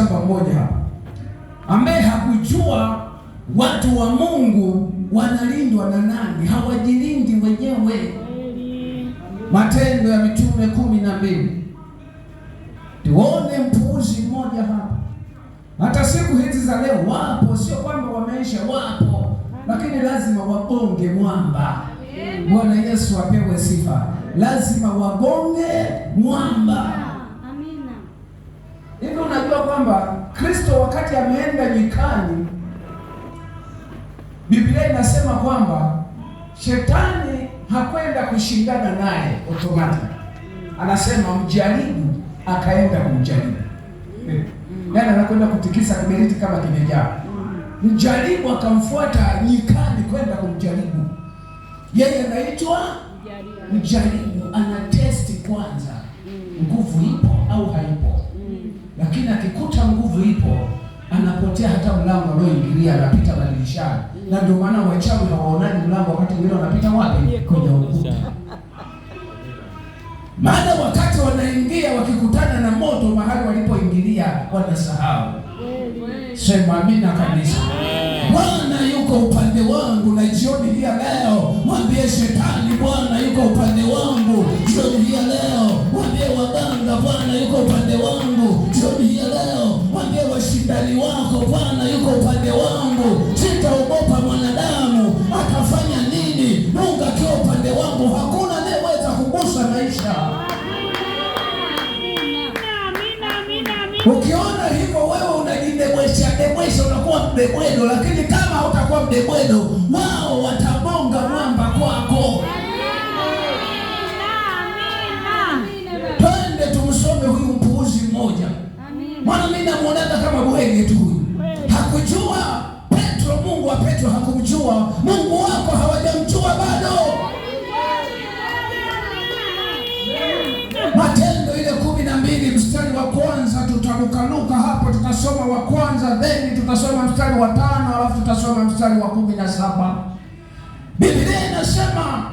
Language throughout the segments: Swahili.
Mmoja hapa ambaye hakujua watu wa Mungu wanalindwa na nani, hawajilindi wenyewe. Matendo ya Mitume 12. Tuone mpuuzi mmoja hapa. Hata siku hizi za leo wapo, sio kwamba wameisha, wapo, lakini lazima wagonge mwamba. Bwana Yesu apewe sifa. Lazima wagonge mwamba. Hivi unajua kwamba Kristo wakati ameenda nyikani, Biblia inasema kwamba shetani hakwenda kushindana naye automatic. Anasema mjaribu, akaenda kumjaribu. Yaani anakwenda kutikisa kiberiti kama kimejaa. Mjaribu akamfuata nyikani kwenda kumjaribu. Yeye anaitwa mjaribu, ana testi kwanza. Nguvu ipo au haipo? Lakini akikuta nguvu ipo, anapotea hata mlango alioingilia, anapita madirishani. Na ndio maana wachawi hawaonani mlango wakati wengine wanapita wapi? Kwenye ukuta. Maana wakati wanaingia wakikutana na moto mahali walipoingilia wanasahau. Sema amina kanisa. Bwana yuko upande wangu, na jioni hii leo mwambie shetani Bwana yuko upande wangu. Jioni hii leo mwambie waganga Bwana yuko upande wangu. Jioni hii leo mwambie washindani wako Bwana yuko upande wangu. Sitaogopa mwanadamu atafanya nini. Mungu akiwa upande wangu hakuna anayeweza kugusa maisha. Ukiona hivyo wewe unajidebwesha, unakuwa mdebwedo, lakini kama hautakuwa mdebwedo, wao watabonga mwamba kwako. Twende tumsome huyu mpuuzi mmoja. Maana mimi namuonaga kama bwege tu huyu. Hakujua Petro, Mungu wa Petro hakumjua. Mungu wako hawajamjua bado. Matendo ile 12 mstari wa kwanza, tutarukaruka hapo, tutasoma wa kwanza, then tutasoma mstari wa 5, alafu tutasoma mstari wa 17. Biblia inasema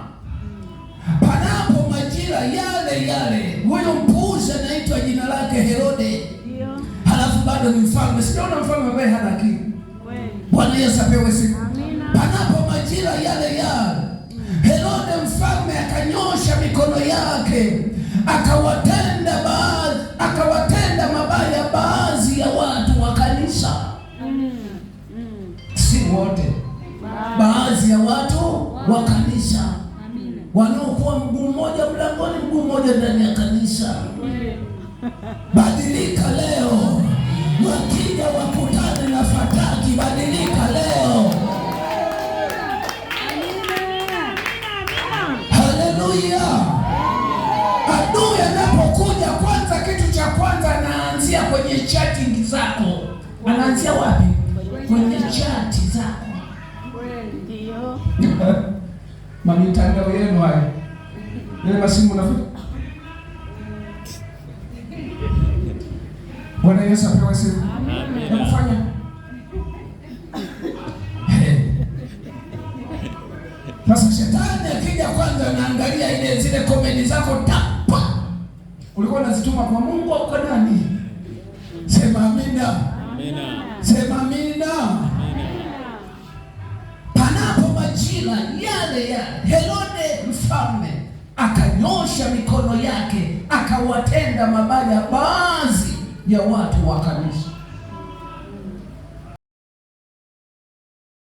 panapo majira yale, huyo mpuuzi anaitwa jina lake Herode. Halafu bado ni mfalme. Sijaona mfalme ambaye hana akili. Bwana Yesu apewe sifa. Panapo majira yale, Herode mfalme akanyosha mikono yake, akawatenda mabaya baadhi ya watu wa kanisa. Si wote, baadhi ya watu wa kanisa wanaokuwa mguu mmoja mlangoni, mguu mmoja ndani ya kanisa. Badilika leo, wakija wakutane na fataki. Badilika leo. Haleluya. Adui anapokuja, kwanza, kitu cha kwanza anaanzia kwenye chatting zako. Anaanzia wapi? Kwenye chati zako. Ndio. Mamitandao yenu haya. Ile masimu nafuta. Bwana Yesu apewe sifa. Amen. Unafanya. Sasa shetani akija kwanza anaangalia zile komenti zako tapa. Ulikuwa unazituma kwa Mungu au kwa nani? Sema amina. Amina. Sema amina. Panapo majira yale, Herode mfalme akanyosha mikono yake, akawatenda mabaya baadhi ya watu wa kanisa.